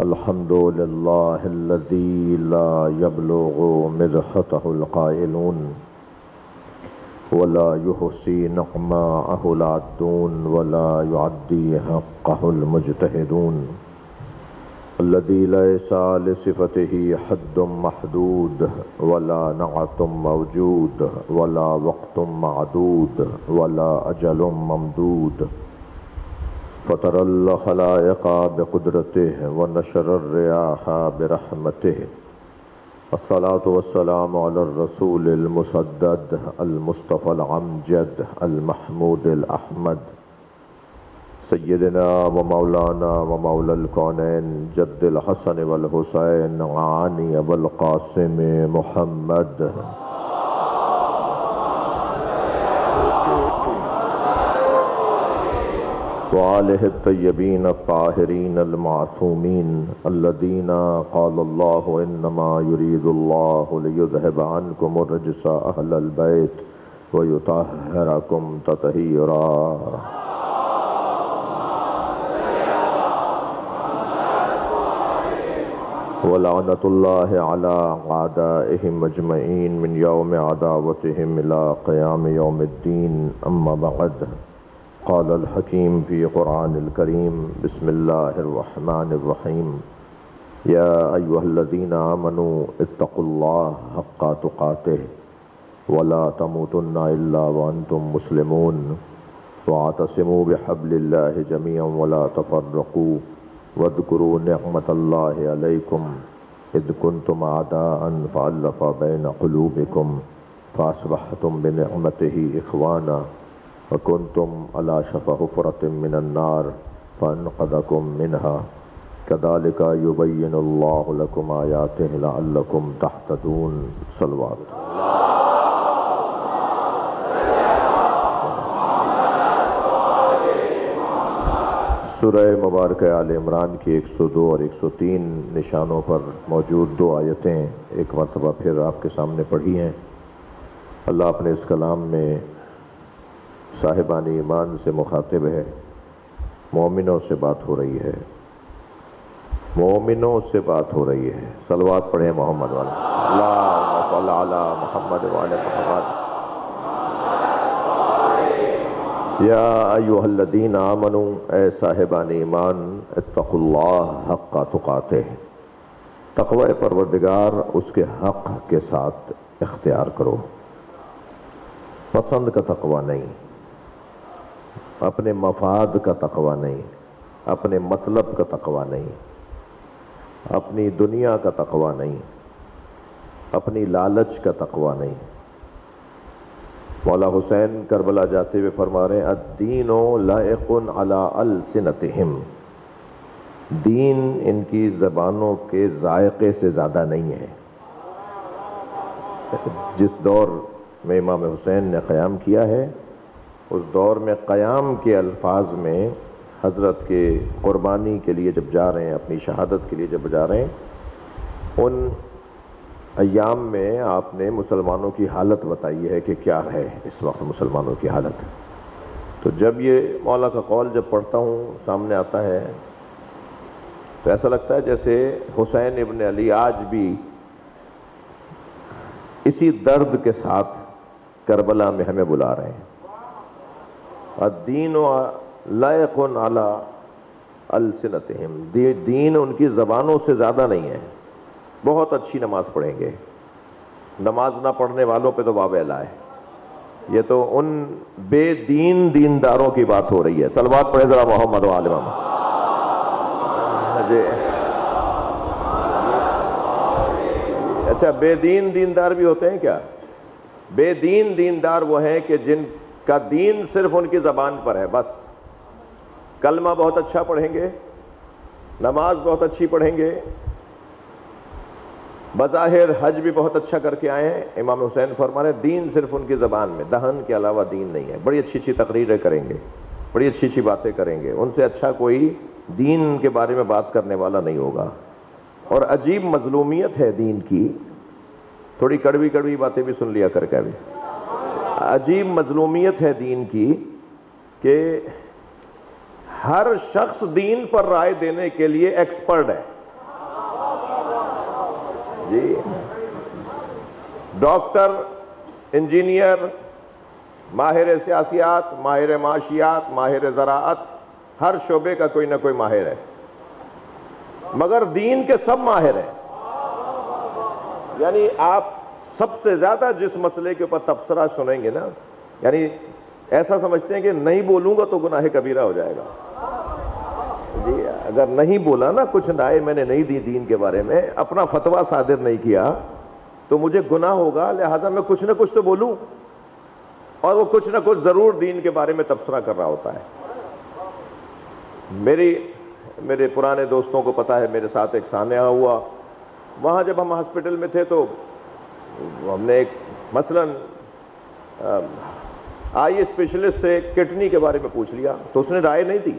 الحمد لله الذي لا يبلغ مدحته القائلون ولا يحصي نعماءه العادون ولا يعدي حقه المجتهدون الذي ليس لصفته حد محدود ولا نعت موجود ولا وقت معدود ولا أجل ممدود فطر الخلائق بقدرته ونشر الرياح برحمته الصلاة والسلام على الرسول المسدد المصطفى العمجد المحمود الأحمد سيدنا ومولانا ومولى الكونين جد الحسن والحسين عاني والقاسم محمد وآله الطيبين الطاهرين المعصومين الذين قال الله إنما يريد الله ليذهب عنكم الرجس أهل البيت ويطهركم تطهيرا ولعنة الله على أعدائهم أجمعين من يوم عداوتهم إلى قيام يوم الدين أما بعد قال الحكيم في قرآن الكريم بسم الله الرحمن الرحيم يا أيها الذين آمنوا اتقوا الله حق تقاته ولا تموتن إلا وأنتم مسلمون واعتصموا بحبل الله جميعا ولا تفرقوا واذكروا نعمة الله عليكم إذ كنتم أعداء فألف بين قلوبكم فأصبحتم بنعمته إخوانا وكنتم على شفا حفرة من النار فأنقذكم منها كذلك يبين الله لكم آياته لعلكم تهتدون صلوات سورہ مبارکہ آل عمران کی 102 اور 103 نشانوں پر موجود 2 آیتیں ایک مرتبہ پھر آپ کے سامنے پڑھی ہیں۔ اللہ اپنے اس کلام میں صاحبان ایمان سے مخاطب ہے، مومنوں سے بات ہو رہی ہے، مومنوں سے بات ہو رہی ہے۔ صلوات پڑھیں محمد والا، اللہم صل علی محمد وعلی محمد۔ یا ایھا الذین آمنوا، اے صاحبان ایمان، اتقوا اللہ حق تقاتہ، تقوی پروردگار اس کے حق کے ساتھ اختیار کرو۔ پسند کا تقوی نہیں، اپنے مفاد کا تقوی نہیں، اپنے مطلب کا تقوی نہیں، اپنی دنیا کا تقوی نہیں، اپنی لالچ کا تقوی نہیں۔ مولا حسین کربلا جاتے ہوئے فرما رہے ہیں الدین لائق علی السنتہم، دین ان کی زبانوں کے ذائقے سے زیادہ نہیں ہے۔ جس دور میں امام حسین نے قیام کیا ہے، اس دور میں قیام کے الفاظ میں حضرت کے قربانی کے لیے جب جا رہے ہیں، اپنی شہادت کے لیے جب جا رہے ہیں، ان ایام میں آپ نے مسلمانوں کی حالت بتائی ہے کہ کیا ہے اس وقت مسلمانوں کی حالت۔ تو جب یہ مولا کا قول جب پڑھتا ہوں سامنے آتا ہے تو ایسا لگتا ہے جیسے حسین ابن علی آج بھی اسی درد کے ساتھ کربلا میں ہمیں بلا رہے ہیں۔ الدین لائق علی السنتہم، دین ان کی زبانوں سے زیادہ نہیں ہے۔ بہت اچھی نماز پڑھیں گے، نماز نہ پڑھنے والوں پہ تو واویلا ہے۔ یہ تو ان بے دین دینداروں کی بات ہو رہی ہے۔ صلوات پڑھیں ذرا محمد و آل محمد۔ اچھا، بے دین دیندار بھی ہوتے ہیں کیا؟ بے دین دیندار وہ ہیں کہ جن کا دین صرف ان کی زبان پر ہے، بس کلمہ بہت اچھا پڑھیں گے، نماز بہت اچھی پڑھیں گے، بظاہر حج بھی بہت اچھا کر کے آئے ہیں۔ امام حسین فرما رہے ہیں دین صرف ان کی زبان میں، دہن کے علاوہ دین نہیں ہے۔ بڑی اچھی اچھی تقریریں کریں گے، بڑی اچھی اچھی باتیں کریں گے، ان سے اچھا کوئی دین کے بارے میں بات کرنے والا نہیں ہوگا۔ اور عجیب مظلومیت ہے دین کی، تھوڑی کڑوی کڑوی باتیں بھی سن لیا کر کے بھی۔ عجیب مظلومیت ہے دین کی کہ ہر شخص دین پر رائے دینے کے لیے ایکسپرٹ ہے، جی ڈاکٹر، انجینئر، ماہر سیاسیات، ماہر معاشیات، ماہر زراعت، ہر شعبے کا کوئی نہ کوئی ماہر ہے، مگر دین کے سب ماہر ہیں۔ یعنی آپ سب سے زیادہ جس مسئلے کے اوپر تبصرہ سنیں گے نا، یعنی ایسا سمجھتے ہیں کہ نہیں بولوں گا تو گناہ کبیرہ ہو جائے گا۔ جی اگر نہیں بولا نا، کچھ رائے میں نے نہیں دی دین کے بارے میں، اپنا فتویٰ صادر نہیں کیا تو مجھے گناہ ہوگا، لہذا میں کچھ نہ کچھ تو بولوں، اور وہ کچھ نہ کچھ ضرور دین کے بارے میں تبصرہ کر رہا ہوتا ہے۔ میرے پرانے دوستوں کو پتا ہے، میرے ساتھ ایک سانحہ ہوا، وہاں جب ہم ہاسپٹل میں تھے تو ہم نے ایک مثلاً آئی اسپیشلسٹ سے کڈنی کے بارے میں پوچھ لیا تو اس نے رائے نہیں دی۔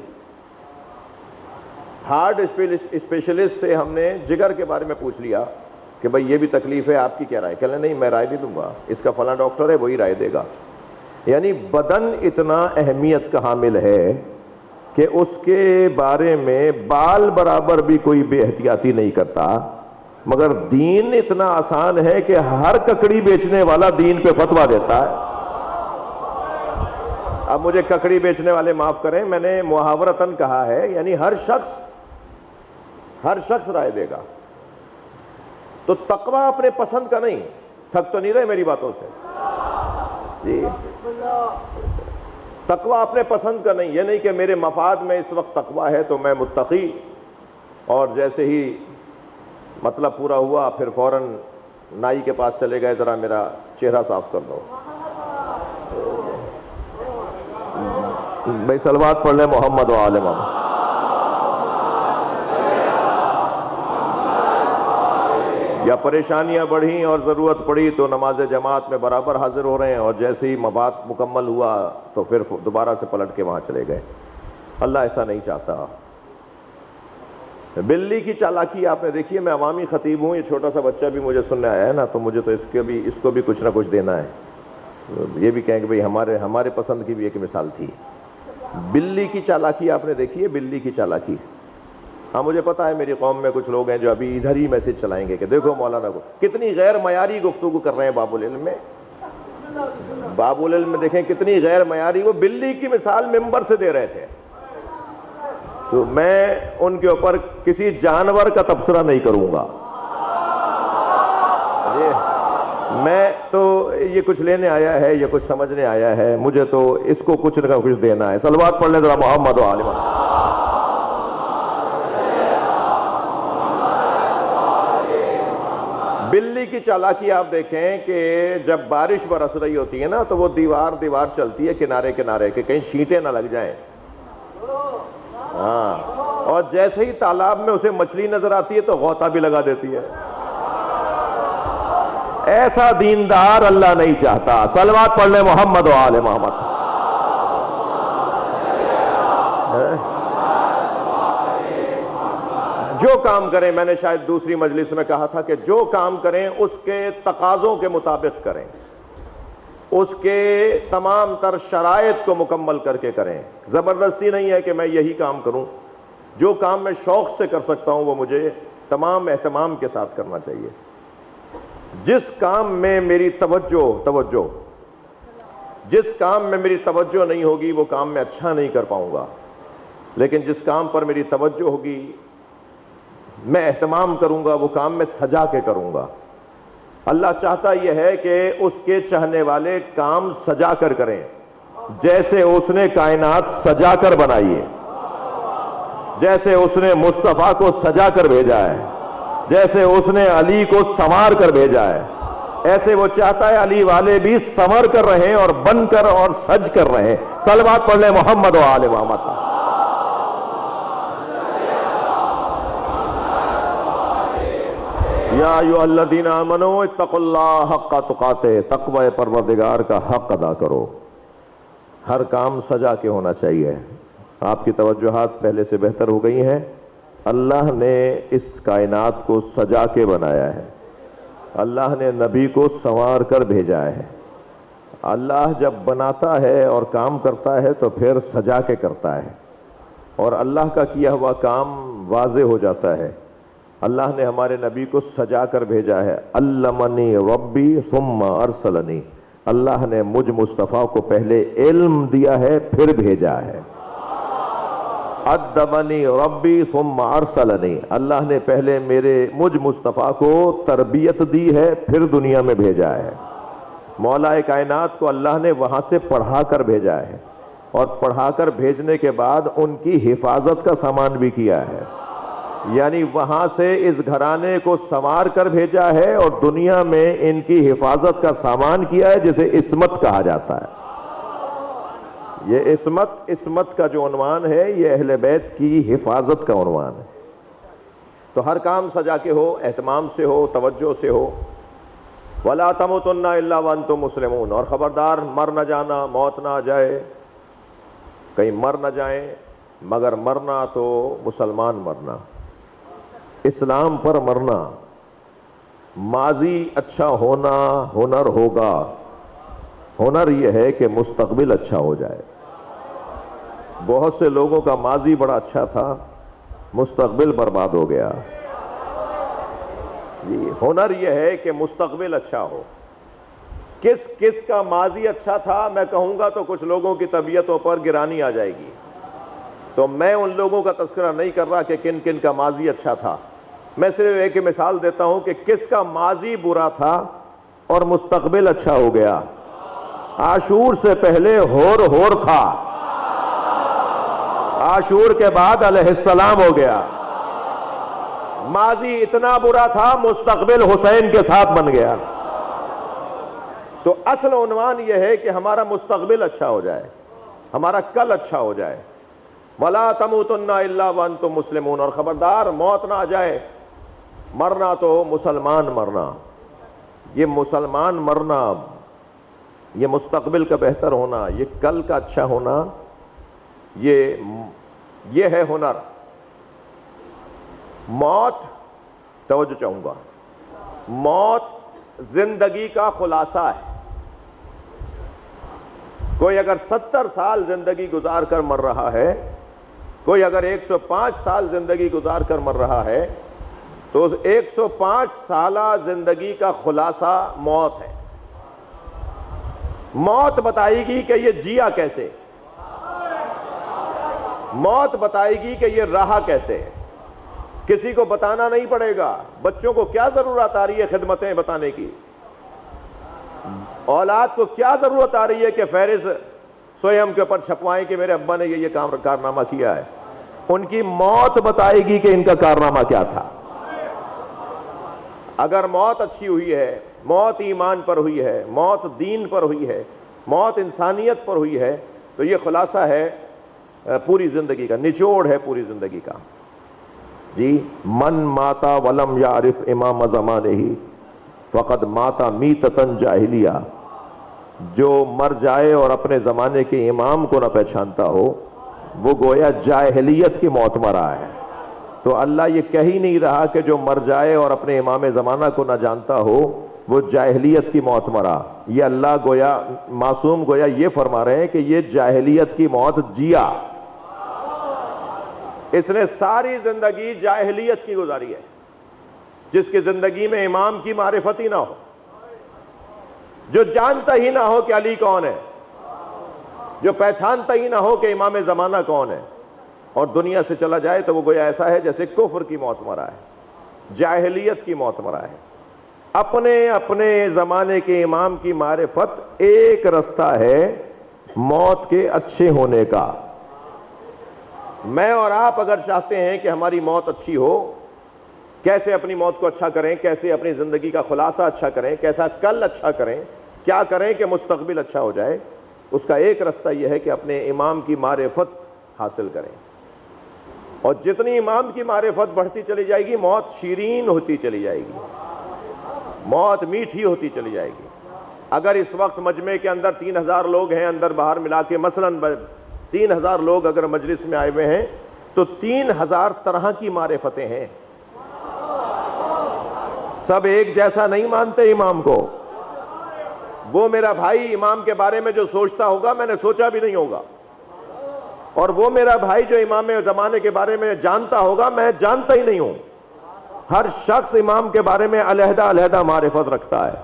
ہارٹ اسپیشلسٹ سے ہم نے جگر کے بارے میں پوچھ لیا کہ بھئی یہ بھی تکلیف ہے، آپ کی کیا رائے؟ کہنے نہیں میں رائے نہیں دوں گا، اس کا فلاں ڈاکٹر ہے وہی رائے دے گا۔ یعنی بدن اتنا اہمیت کا حامل ہے کہ اس کے بارے میں بال برابر بھی کوئی بے احتیاطی نہیں کرتا، مگر دین اتنا آسان ہے کہ ہر ککڑی بیچنے والا دین پہ فتویٰ دیتا ہے۔ اب مجھے ککڑی بیچنے والے معاف کریں، میں نے محاورتاً کہا ہے، یعنی ہر شخص رائے دے گا۔ تو تقویٰ اپنے پسند کا نہیں، تھک تو نہیں رہے میری باتوں سے؟ جی تقویٰ اپنے پسند کا نہیں، یہ نہیں کہ میرے مفاد میں اس وقت تقویٰ ہے تو میں متقی، اور جیسے ہی مطلب پورا ہوا پھر فوراً نائی کے پاس چلے گئے، ذرا میرا چہرہ صاف کر دو۔ بھائی صلوات پڑھ لیں محمد و آل محمد۔ یا پریشانیاں بڑھیں اور ضرورت پڑی تو نماز جماعت میں برابر حاضر ہو رہے ہیں، اور جیسے ہی مبعث مکمل ہوا تو پھر دوبارہ سے پلٹ کے وہاں چلے گئے۔ اللہ ایسا نہیں چاہتا۔ بلی کی چالاکی آپ نے دیکھی ہے، میں عوامی خطیب ہوں، یہ چھوٹا سا بچہ بھی مجھے سننے آیا ہے نا، تو مجھے تو اس کو بھی کچھ نہ کچھ دینا ہے، یہ بھی کہیں کہ بھئی ہمارے پسند کی بھی ایک مثال تھی۔ بلی کی چالاکی آپ نے دیکھی ہے، بلی کی چالاکی؟ ہاں مجھے پتا ہے میری قوم میں کچھ لوگ ہیں جو ابھی ادھر ہی میسج چلائیں گے کہ دیکھو مولانا کو کتنی غیر معیاری گفتگو کر رہے ہیں باب العلم میں۔ باب العلم میں دیکھیں کتنی غیر معیاری، وہ بلی کی مثال ممبر سے دے رہے تھے۔ تو میں ان کے اوپر کسی جانور کا تبصرہ نہیں کروں گا، میں تو یہ کچھ لینے آیا ہے، یہ کچھ سمجھنے آیا ہے، مجھے تو اس کو کچھ نہ کچھ دینا ہے۔ صلوات پڑھ لیں ذرا محمد و آل محمد۔ بلی کی چالاکی آپ دیکھیں کہ جب بارش برس رہی ہوتی ہے نا تو وہ دیوار چلتی ہے کنارے کنارے کہ کہیں چھینٹیں نہ لگ جائیں، ہاں، اور جیسے ہی تالاب میں اسے مچھلی نظر آتی ہے تو غوطہ بھی لگا دیتی ہے۔ ایسا دیندار اللہ نہیں چاہتا۔ صلوات پڑھ لیں محمد و آل محمد۔ جو کام کریں، میں نے شاید دوسری مجلس میں کہا تھا کہ جو کام کریں اس کے تقاضوں کے مطابق کریں، اس کے تمام تر شرائط کو مکمل کر کے کریں۔ زبردستی نہیں ہے کہ میں یہی کام کروں، جو کام میں شوق سے کر سکتا ہوں وہ مجھے تمام اہتمام کے ساتھ کرنا چاہیے۔ جس کام میں میری جس کام میں میری توجہ نہیں ہوگی وہ کام میں اچھا نہیں کر پاؤں گا، لیکن جس کام پر میری توجہ ہوگی، میں اہتمام کروں گا، وہ کام میں سجا کے کروں گا۔ اللہ چاہتا یہ ہے کہ اس کے چاہنے والے کام سجا کر کریں، جیسے اس نے کائنات سجا کر بنائی ہے، جیسے اس نے مصطفیٰ کو سجا کر بھیجا ہے، جیسے اس نے علی کو سنوار کر بھیجا ہے، ایسے وہ چاہتا ہے علی والے بھی سنور کر رہے اور بن کر اور سج کر رہے۔ صلوات پڑھ لیں محمد و آل محمد۔ یا ایھا الذین آمنوا اتقوا اللہ حق تقاتہ، تقوی پروردگار کا حق ادا کرو۔ ہر کام سجا کے ہونا چاہیے۔ آپ کی توجہات پہلے سے بہتر ہو گئی ہیں۔ اللہ نے اس کائنات کو سجا کے بنایا ہے، اللہ نے نبی کو سنوار کر بھیجا ہے۔ اللہ جب بناتا ہے اور کام کرتا ہے تو پھر سجا کے کرتا ہے، اور اللہ کا کیا ہوا کام واضح ہو جاتا ہے۔ اللہ نے ہمارے نبی کو سجا کر بھیجا ہے. علمنی ربی ثم ارسلنی. اللہ نے مجھ مصطفیٰ کو پہلے علم دیا ہے پھر بھیجا ہے. ادبنی ربی ثم ارسلنی. اللہ نے پہلے مجھ مصطفیٰ کو تربیت دی ہے پھر دنیا میں بھیجا ہے. مولا کائنات کو اللہ نے وہاں سے پڑھا کر بھیجا ہے اور پڑھا کر بھیجنے کے بعد ان کی حفاظت کا سامان بھی کیا ہے. یعنی وہاں سے اس گھرانے کو سنوار کر بھیجا ہے اور دنیا میں ان کی حفاظت کا سامان کیا ہے جسے عصمت کہا جاتا ہے. یہ عصمت کا جو عنوان ہے یہ اہل بیت کی حفاظت کا عنوان ہے. تو ہر کام سجا کے ہو، اہتمام سے ہو، توجہ سے ہو. وَلَا تَمُوتُنَّ إِلَّا وَأَنْتُمْ مُسْلِمُونَ. اور خبردار مر نہ جانا، موت نہ آ جائے، کہیں مر نہ جائیں، مگر مرنا تو مسلمان مرنا، اسلام پر مرنا. ماضی اچھا ہونا ہنر ہوگا، ہنر یہ ہے کہ مستقبل اچھا ہو جائے. بہت سے لوگوں کا ماضی بڑا اچھا تھا، مستقبل برباد ہو گیا. ہنر یہ ہے کہ مستقبل اچھا ہو. کس کا ماضی اچھا تھا میں کہوں گا تو کچھ لوگوں کی طبیعتوں پر گرانی آ جائے گی. تو میں ان لوگوں کا تذکرہ نہیں کر رہا کہ کن کن کا ماضی اچھا تھا. میں صرف ایک مثال دیتا ہوں کہ کس کا ماضی برا تھا اور مستقبل اچھا ہو گیا. عاشور سے پہلے ہور تھا، عاشور کے بعد علیہ السلام ہو گیا. ماضی اتنا برا تھا، مستقبل حسین کے ساتھ بن گیا. تو اصل عنوان یہ ہے کہ ہمارا مستقبل اچھا ہو جائے، ہمارا کل اچھا ہو جائے. وَلَا تَمُوتُنَّ إِلَّا وَأَنْتُمْ مُسْلِمُونَ. اور خبردار موت نہ آ جائے، مرنا تو مسلمان مرنا. یہ مسلمان مرنا، یہ مستقبل کا بہتر ہونا، یہ کل کا اچھا ہونا، یہ ہے ہنر. موت، توجہ چاہوں گا، موت زندگی کا خلاصہ ہے. کوئی اگر 70 سال زندگی گزار کر مر رہا ہے، کوئی اگر 105 سال زندگی گزار کر مر رہا ہے، تو اس 105 سالہ زندگی کا خلاصہ موت ہے. موت بتائے گی کہ یہ جیا کیسے، موت بتائے گی کہ یہ رہا کیسے. کسی کو بتانا نہیں پڑے گا. بچوں کو کیا ضرورت آ رہی ہے خدمتیں بتانے کی؟ اولاد کو کیا ضرورت آ رہی ہے کہ فہرست سوئم کے اوپر چھپوائیں کہ میرے ابا نے یہ کارنامہ کیا ہے؟ ان کی موت بتائے گی کہ ان کا کارنامہ کیا تھا. اگر موت اچھی ہوئی ہے، موت ایمان پر ہوئی ہے، موت دین پر ہوئی ہے، موت انسانیت پر ہوئی ہے، تو یہ خلاصہ ہے پوری زندگی کا، نچوڑ ہے پوری زندگی کا. جی، من ماتا ولم یعرف امام زمانہ فقد ماتا میتتن جاہلیہ. جو مر جائے اور اپنے زمانے کے امام کو نہ پہچانتا ہو، وہ گویا جاہلیت کی موت مرا ہے. تو اللہ یہ کہہ ہی نہیں رہا کہ جو مر جائے اور اپنے امام زمانہ کو نہ جانتا ہو وہ جاہلیت کی موت مرا. یہ اللہ گویا معصوم گویا یہ فرما رہے ہیں کہ یہ جاہلیت کی موت جیا. اس نے ساری زندگی جاہلیت کی گزاری ہے. جس کی زندگی میں امام کی معرفت ہی نہ ہو، جو جانتا ہی نہ ہو کہ علی کون ہے، جو پہچانتا ہی نہ ہو کہ امام زمانہ کون ہے، اور دنیا سے چلا جائے تو وہ گویا ایسا ہے جیسے کفر کی موت مرا ہے، جاہلیت کی موت مرا ہے. اپنے زمانے کے امام کی معرفت ایک رستہ ہے موت کے اچھے ہونے کا. میں اور آپ اگر چاہتے ہیں کہ ہماری موت اچھی ہو، کیسے اپنی موت کو اچھا کریں، کیسے اپنی زندگی کا خلاصہ اچھا کریں، کیسا کل اچھا کریں، کیا کریں کہ مستقبل اچھا ہو جائے، اس کا ایک رستہ یہ ہے کہ اپنے امام کی معرفت حاصل کریں. اور جتنی امام کی معرفت بڑھتی چلی جائے گی، موت شیرین ہوتی چلی جائے گی، موت میٹھی ہوتی چلی جائے گی. اگر اس وقت مجمع کے اندر 3000 لوگ ہیں، اندر باہر ملا کے مثلاً 3000 لوگ اگر مجلس میں آئے ہوئے ہیں تو 3000 طرح کی معرفتیں ہیں. سب ایک جیسا نہیں مانتے امام کو. وہ میرا بھائی امام کے بارے میں جو سوچتا ہوگا میں نے سوچا بھی نہیں ہوگا، اور وہ میرا بھائی جو امام زمانے کے بارے میں جانتا ہوگا میں جانتا ہی نہیں ہوں. ہر شخص امام کے بارے میں علیحدہ علیحدہ معرفت رکھتا ہے.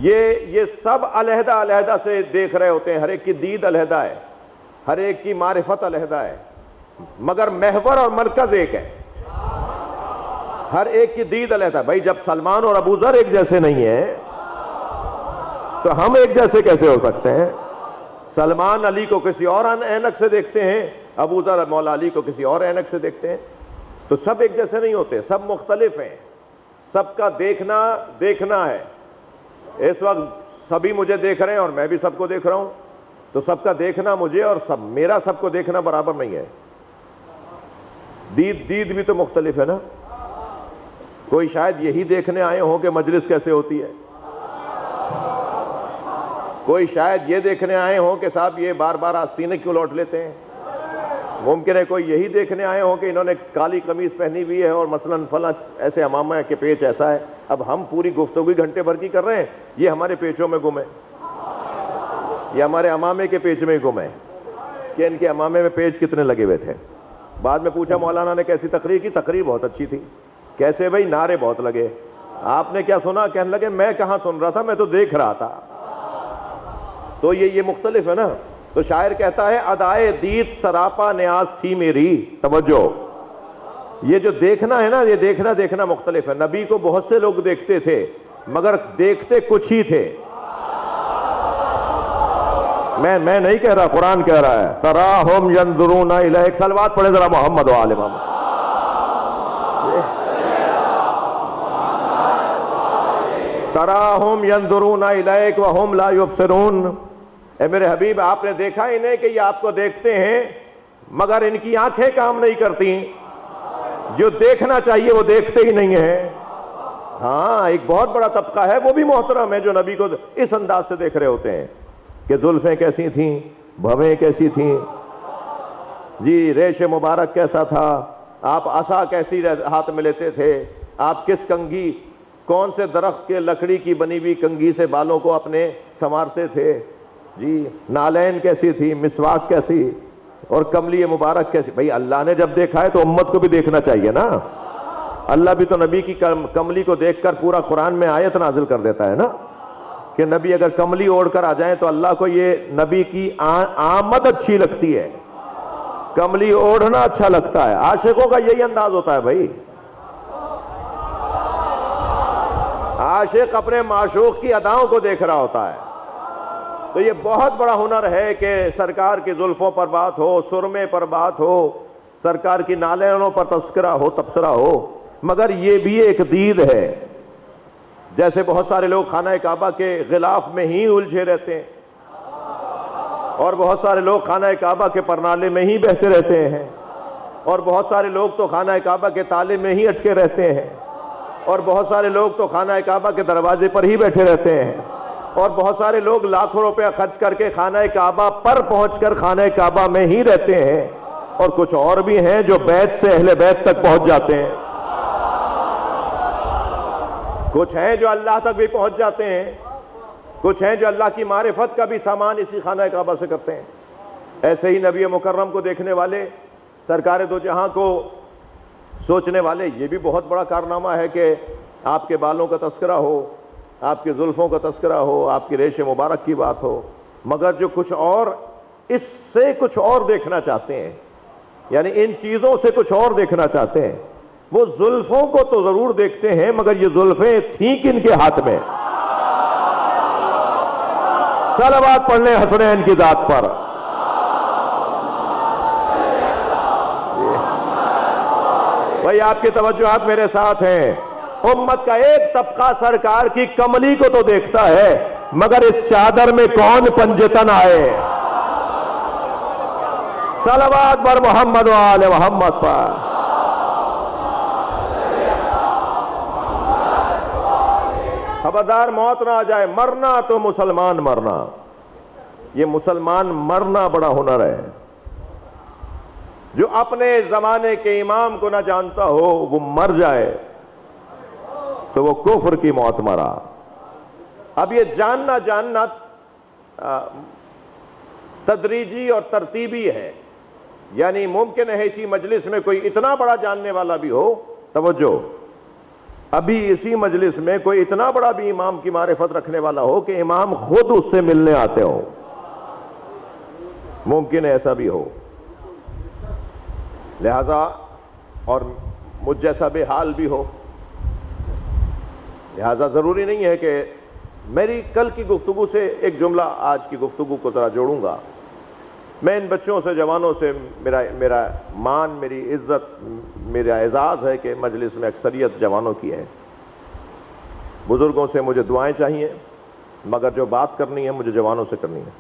یہ سب علیحدہ علیحدہ سے دیکھ رہے ہوتے ہیں, ہر ایک کی دید علیحدہ ہے, ہر ایک کی معرفت علیحدہ ہے, مگر محور اور مرکز ایک ہے. ہر ایک کی دید علیحدہ. بھائی جب سلمان اور ابو ذر ایک جیسے نہیں ہیں تو ہم ایک جیسے کیسے ہو سکتے ہیں؟ سلمان علی کو کسی اور اینک سے دیکھتے ہیں, ابو ذر مولا علی کو کسی اور اینک سے دیکھتے ہیں, تو سب ایک جیسے نہیں ہوتے, سب مختلف ہیں. سب کا دیکھنا ہے. اس وقت سبھی مجھے دیکھ رہے ہیں اور میں بھی سب کو دیکھ رہا ہوں, تو سب کا دیکھنا مجھے اور میرا سب کو دیکھنا برابر نہیں ہے. دید بھی تو مختلف ہے نا. کوئی شاید یہی دیکھنے آئے ہوں کہ مجلس کیسے ہوتی ہے, کوئی شاید یہ دیکھنے آئے ہوں کہ صاحب یہ بار بار آستینیں کیوں لوٹ لیتے ہیں. ممکن ہے کوئی یہی دیکھنے آئے ہوں کہ انہوں نے کالی قمیص پہنی ہوئی ہے اور مثلاً فلاں ایسے امامہ کے پیچ ایسا ہے. اب ہم پوری گفتگو گھنٹے بھر کی کر رہے ہیں, یہ ہمارے پیچوں میں گم ہے, یہ ہمارے امامے کے پیچ میں گم ہے کہ ان کے امامے میں پیچ کتنے لگے ہوئے تھے. بعد میں پوچھا مولانا نے کیسی تقریر کی, تقریر بہت اچھی تھی. کیسے بھائی؟ نعرے بہت لگے. آپ نے کیا سنا؟ کہنے لگے میں کہاں سن رہا تھا, میں تو دیکھ رہا تھا. تو یہ مختلف ہے نا. تو شاعر کہتا ہے ادائے دید سراپا نیاز تھی میری. توجہ, یہ جو دیکھنا ہے نا, یہ دیکھنا مختلف ہے. نبی کو بہت سے لوگ دیکھتے تھے مگر دیکھتے کچھ ہی تھے. میں نہیں کہہ رہا, قرآن کہہ رہا ہے تراہم ینظرون الیک. صلوات پڑھے ذرا محمد و آل محمد. تراہم ینظرون الیک وہم لا یبصرون. اے میرے حبیب, آپ نے دیکھا انہیں کہ یہ آپ کو دیکھتے ہیں مگر ان کی آنکھیں کام نہیں کرتی. جو دیکھنا چاہیے وہ دیکھتے ہی نہیں ہیں. ہاں, ایک بہت بڑا طبقہ ہے, وہ بھی محترم ہے, جو نبی کو اس انداز سے دیکھ رہے ہوتے ہیں کہ زلفیں کیسی تھیں, بھویں کیسی تھیں, جی ریش مبارک کیسا تھا, آپ عصا کیسی ہاتھ میں لیتے تھے, آپ کس کنگھی, کون سے درخت کے لکڑی کی بنی ہوئی کنگھی سے بالوں کو اپنے سنوارتے تھے, جی نالین کیسی تھی, مسواک کیسی, اور کملی مبارک کیسی. بھئی اللہ نے جب دیکھا ہے تو امت کو بھی دیکھنا چاہیے نا. اللہ بھی تو نبی کی کملی کو دیکھ کر پورا قرآن میں آیت نازل کر دیتا ہے نا, کہ نبی اگر کملی اوڑھ کر آ جائیں تو اللہ کو یہ نبی کی آمد اچھی لگتی ہے, کملی اوڑھنا اچھا لگتا ہے. عاشقوں کا یہی انداز ہوتا ہے بھائی. عاشق اپنے معشوق کی اداؤں کو دیکھ رہا ہوتا ہے. تو یہ بہت بڑا ہنر ہے کہ سرکار کی زلفوں پر بات ہو, سرمے پر بات ہو, سرکار کی نالینوں پر تذکرہ ہو, تبصرہ ہو, مگر یہ بھی ایک دید ہے. جیسے بہت سارے لوگ خانہ کعبہ کے غلاف میں ہی الجھے رہتے ہیں, اور بہت سارے لوگ خانہ کعبہ کے پرنالے میں ہی بہتے رہتے ہیں, اور بہت سارے لوگ تو خانہ کعبہ کے تالے میں ہی اٹکے رہتے ہیں, اور بہت سارے لوگ تو خانہ کعبہ کے دروازے پر ہی بیٹھے رہتے ہیں, اور بہت سارے لوگ لاکھوں روپیہ خرچ کر کے خانہ کعبہ پر پہنچ کر خانہ کعبہ میں ہی رہتے ہیں, اور کچھ اور بھی ہیں جو بیت سے اہل بیت تک پہنچ جاتے ہیں, کچھ ہیں جو اللہ تک بھی پہنچ جاتے ہیں, کچھ ہیں جو اللہ کی معرفت کا بھی سامان اسی خانہ کعبہ سے کرتے ہیں. ایسے ہی نبی مکرم کو دیکھنے والے, سرکار دو جہاں کو سوچنے والے, یہ بھی بہت بڑا کارنامہ ہے کہ آپ کے بالوں کا تذکرہ ہو, آپ کی زلفوں کا تذکرہ ہو, آپ کی ریش مبارک کی بات ہو, مگر جو کچھ اور اس سے کچھ اور دیکھنا چاہتے ہیں, یعنی ان چیزوں سے کچھ اور دیکھنا چاہتے ہیں, وہ زلفوں کو تو ضرور دیکھتے ہیں مگر یہ زلفیں تھیں کن کے ہاتھ میں؟ صلوات پڑھنے حسنین کی ذات پر. بھائی آپ کی توجہات میرے ساتھ ہیں. امت کا ایک طبقہ سرکار کی کملی کو تو دیکھتا ہے مگر اس چادر میں کون پنجتن آئے. صلوات پر محمد و آل محمد پر. خبردار موت نہ آ جائے, مرنا تو مسلمان مرنا. یہ مسلمان مرنا بڑا ہنر ہے. جو اپنے زمانے کے امام کو نہ جانتا ہو وہ مر جائے تو وہ کفر کی موت مرا. اب یہ جاننا تدریجی اور ترتیبی ہے, یعنی ممکن ہے اسی مجلس میں کوئی اتنا بڑا جاننے والا بھی ہو, توجہ, ابھی اسی مجلس میں کوئی اتنا بڑا بھی امام کی معرفت رکھنے والا ہو کہ امام خود اس سے ملنے آتے ہو، ممکن ہے ایسا بھی ہو. لہذا اور مجھ جیسا بے حال بھی ہو، لہذا ضروری نہیں ہے کہ میری کل کی گفتگو سے ایک جملہ آج کی گفتگو کو ذرا جوڑوں گا. میں ان بچوں سے، جوانوں سے میرا مان، میری عزت، میرا اعزاز ہے کہ مجلس میں اکثریت جوانوں کی ہے. بزرگوں سے مجھے دعائیں چاہیے، مگر جو بات کرنی ہے مجھے جوانوں سے کرنی ہے.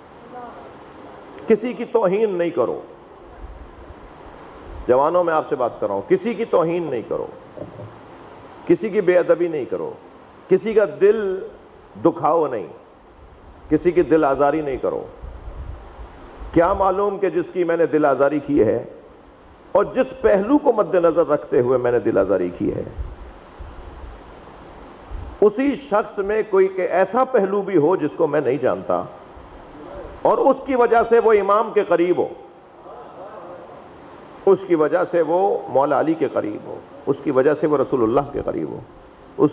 کسی کی توہین نہیں کرو. جوانوں میں آپ سے بات کر رہا ہوں، کسی کی توہین نہیں کرو، کسی کی بے ادبی نہیں کرو، کسی کا دل دکھاؤ نہیں، کسی کی دل آزاری نہیں کرو. کیا معلوم کہ جس کی میں نے دل آزاری کی ہے اور جس پہلو کو مد نظر رکھتے ہوئے میں نے دل آزاری کی ہے، اسی شخص میں کوئی کہ ایسا پہلو بھی ہو جس کو میں نہیں جانتا اور اس کی وجہ سے وہ امام کے قریب ہو، اس کی وجہ سے وہ مولا علی کے قریب ہو، اس کی وجہ سے وہ رسول اللہ کے قریب ہو، اس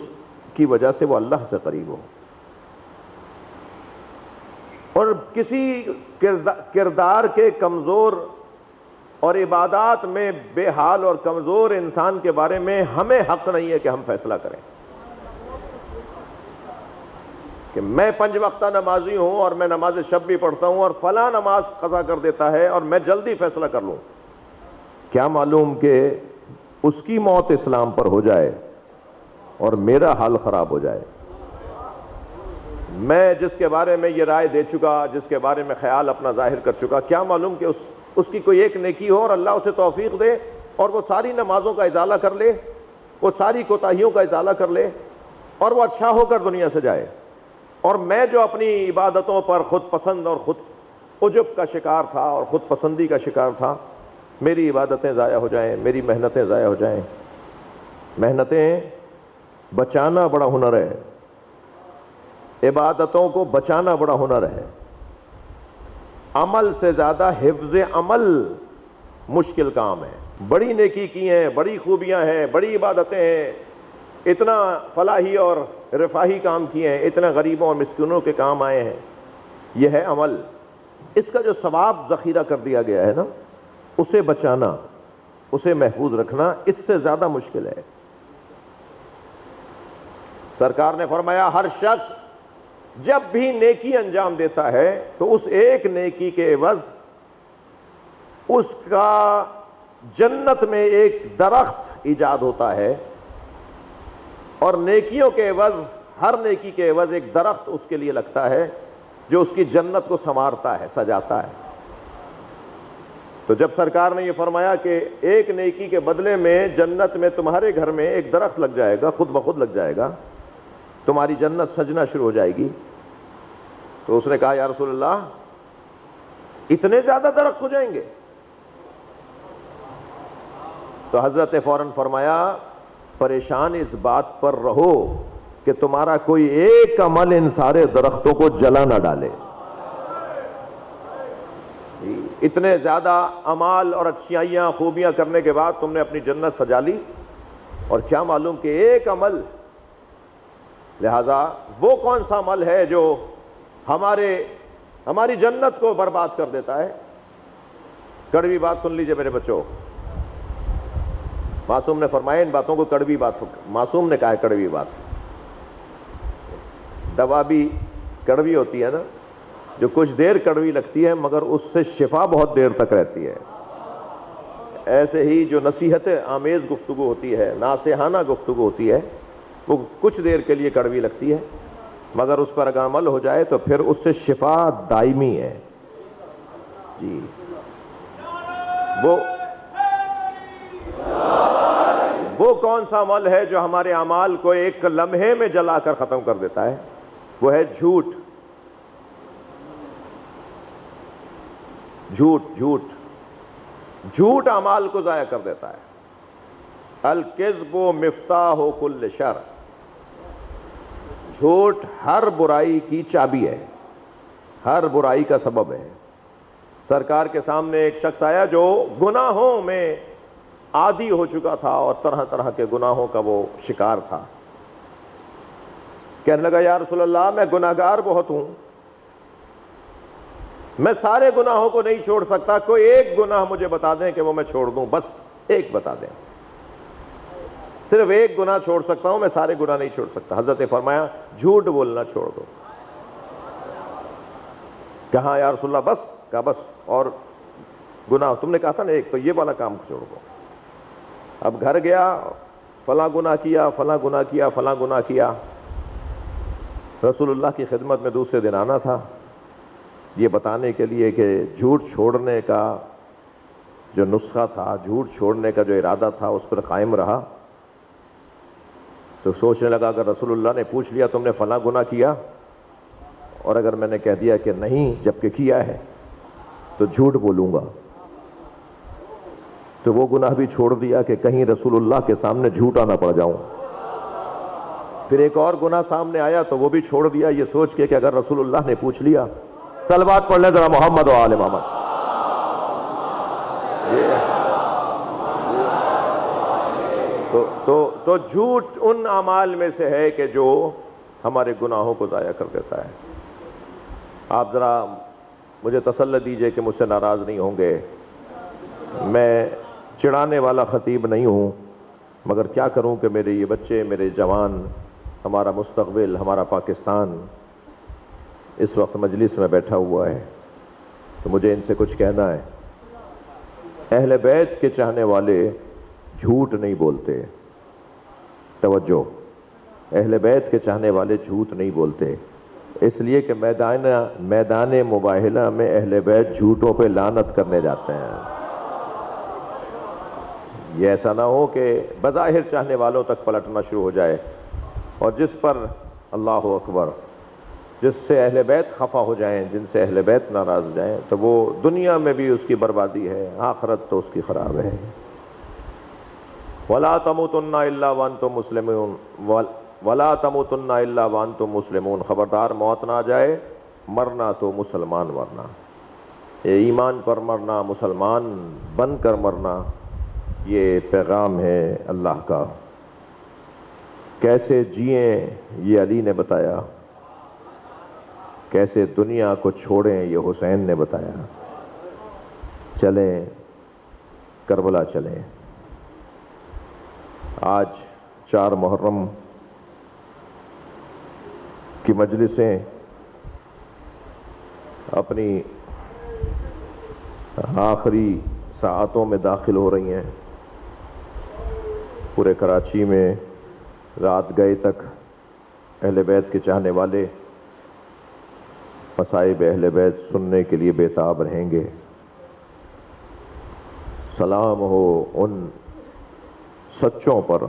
کی وجہ سے وہ اللہ سے قریب ہو. اور کسی کردار کے کمزور اور عبادات میں بے حال اور کمزور انسان کے بارے میں ہمیں حق نہیں ہے کہ ہم فیصلہ کریں کہ میں 5 وقتہ نمازی ہوں اور میں نماز شب بھی پڑھتا ہوں اور فلاں نماز قضا کر دیتا ہے اور میں جلدی فیصلہ کر لوں. کیا معلوم کہ اس کی موت اسلام پر ہو جائے اور میرا حال خراب ہو جائے. میں جس کے بارے میں یہ رائے دے چکا، جس کے بارے میں خیال اپنا ظاہر کر چکا، کیا معلوم کہ اس کی کوئی ایک نیکی ہو اور اللہ اسے توفیق دے اور وہ ساری نمازوں کا ازالہ کر لے، وہ ساری کوتاہیوں کا ازالہ کر لے اور وہ اچھا ہو کر دنیا سے جائے. اور میں جو اپنی عبادتوں پر خود پسند اور خود عجب کا شکار تھا اور خود پسندی کا شکار تھا، میری عبادتیں ضائع ہو جائیں، میری محنتیں ضائع ہو جائیں. محنتیں بچانا بڑا ہنر ہے، عبادتوں کو بچانا بڑا ہنر ہے. عمل سے زیادہ حفظ عمل مشکل کام ہے. بڑی نیکی کی ہیں، بڑی خوبیاں ہیں، بڑی عبادتیں ہیں، اتنا فلاحی اور رفاہی کام کیے ہیں، اتنا غریبوں اور مسکینوں کے کام آئے ہیں. یہ ہے عمل. اس کا جو ثواب ذخیرہ کر دیا گیا ہے نا، اسے بچانا، اسے محفوظ رکھنا اس سے زیادہ مشکل ہے. سرکار نے فرمایا ہر شخص جب بھی نیکی انجام دیتا ہے تو اس ایک نیکی کے عوض اس کا جنت میں ایک درخت ایجاد ہوتا ہے، اور نیکیوں کے عوض، ہر نیکی کے عوض ایک درخت اس کے لیے لگتا ہے جو اس کی جنت کو سنوارتا ہے، سجاتا ہے. تو جب سرکار نے یہ فرمایا کہ ایک نیکی کے بدلے میں جنت میں تمہارے گھر میں ایک درخت لگ جائے گا، خود بخود لگ جائے گا، تمہاری جنت سجنا شروع ہو جائے گی، تو اس نے کہا یا رسول اللہ اتنے زیادہ درخت ہو جائیں گے؟ تو حضرت نے فوراً فرمایا پریشان اس بات پر رہو کہ تمہارا کوئی ایک عمل ان سارے درختوں کو جلا نہ ڈالے. اتنے زیادہ اعمال اور اچھائیاں خوبیاں کرنے کے بعد تم نے اپنی جنت سجا لی، اور کیا معلوم کہ ایک عمل. لہذا وہ کون سا عمل ہے جو ہماری جنت کو برباد کر دیتا ہے؟ کڑوی بات سن لیجئے میرے بچوں. معصوم نے فرمایا ان باتوں کو کڑوی بات، معصوم نے کہا ہے کڑوی بات. دوا بھی کڑوی ہوتی ہے نا، جو کچھ دیر کڑوی لگتی ہے مگر اس سے شفا بہت دیر تک رہتی ہے. ایسے ہی جو نصیحت آمیز گفتگو ہوتی ہے، ناصحانہ گفتگو ہوتی ہے، وہ کچھ دیر کے لیے کڑوی لگتی ہے مگر اس پر اگر عمل ہو جائے تو پھر اس سے شفا دائمی ہے. جی وہ کون سا عمل ہے جو ہمارے اعمال کو ایک لمحے میں جلا کر ختم کر دیتا ہے؟ وہ ہے جھوٹ. جھوٹ اعمال کو ضائع کر دیتا ہے. الکذب مفتاح کل شر. جھوٹ ہر برائی کی چابی ہے، ہر برائی کا سبب ہے. سرکار کے سامنے ایک شخص آیا جو گناہوں میں عادی ہو چکا تھا اور طرح طرح کے گناہوں کا وہ شکار تھا. کہنے لگا یا رسول اللہ میں گناہگار بہت ہوں، میں سارے گناہوں کو نہیں چھوڑ سکتا، کوئی ایک گناہ مجھے بتا دیں کہ وہ میں چھوڑ دوں، بس ایک بتا دیں، صرف ایک گناہ چھوڑ سکتا ہوں، میں سارے گناہ نہیں چھوڑ سکتا۔ حضرت نے فرمایا جھوٹ بولنا چھوڑ دو۔ کہا یا رسول اللہ بس؟ کہا بس، اور گناہ تم نے کہا تھا نا ایک، تو یہ والا کام چھوڑ دو۔ اب گھر گیا، فلاں گناہ کیا، فلاں گناہ کیا، فلاں گناہ کیا۔ رسول اللہ کی خدمت میں دوسرے دن آنا تھا یہ بتانے کے لیے کہ جھوٹ چھوڑنے کا جو نسخہ تھا، جھوٹ چھوڑنے کا جو ارادہ تھا اس پر قائم رہا۔ تو سوچنے لگا اگر رسول اللہ نے پوچھ لیا تم نے فلاں گناہ کیا، اور اگر میں نے کہہ دیا کہ نہیں جبکہ کیا ہے تو جھوٹ بولوں گا، تو وہ گناہ بھی چھوڑ دیا کہ کہیں رسول اللہ کے سامنے جھوٹا نہ پڑ جاؤں۔ پھر ایک اور گناہ سامنے آیا تو وہ بھی چھوڑ دیا یہ سوچ کے کہ اگر رسول اللہ نے پوچھ لیا۔ صلوات پڑھ لیں ذرا محمد و آل محمد۔ تو جھوٹ ان اعمال میں سے ہے کہ جو ہمارے گناہوں کو ضائع کر دیتا ہے۔ آپ ذرا مجھے تسلی دیجئے کہ مجھ سے ناراض نہیں ہوں گے، میں چڑھانے والا خطیب نہیں ہوں، مگر کیا کروں کہ میرے یہ بچے، میرے جوان، ہمارا مستقبل، ہمارا پاکستان اس وقت مجلس میں بیٹھا ہوا ہے، تو مجھے ان سے کچھ کہنا ہے۔ اہل بیت کے چاہنے والے جھوٹ نہیں بولتے، توجہ، اہل بیت کے چاہنے والے جھوٹ نہیں بولتے، اس لیے کہ میدان مباہلہ میں اہل بیت جھوٹوں پہ لعنت کرنے جاتے ہیں۔ یہ ایسا نہ ہو کہ بظاہر چاہنے والوں تک پلٹنا شروع ہو جائے، اور جس پر اللہ اکبر، جس سے اہل بیت خفا ہو جائیں، جن سے اہل بیت ناراض ہو جائیں، تو وہ دنیا میں بھی اس کی بربادی ہے، آخرت تو اس کی خراب ہے۔ وَلَا تَمُوتُنَّ إِلَّا وَأَنْتُمْ مُسْلِمُونَ وَلَا تَمُوتُنَّ إِلَّا وَأَنْتُمْ مُسْلِمُونَ، خبردار موت نہ آ جائے، مرنا تو مسلمان مرنا، ایمان پر مرنا، مسلمان بن کر مرنا، یہ پیغام ہے اللہ کا۔ کیسے جئیں یہ علی نے بتایا، کیسے دنیا کو چھوڑیں یہ حسین نے بتایا۔ چلیں کربلا چلیں۔ آج 4 محرم کی مجلسیں اپنی آخری ساعتوں میں داخل ہو رہی ہیں۔ پورے کراچی میں رات گئے تک اہل بیت کے چاہنے والے مصائب اہل بیت سننے کے لیے بےتاب رہیں گے۔ سلام ہو ان سچوں پر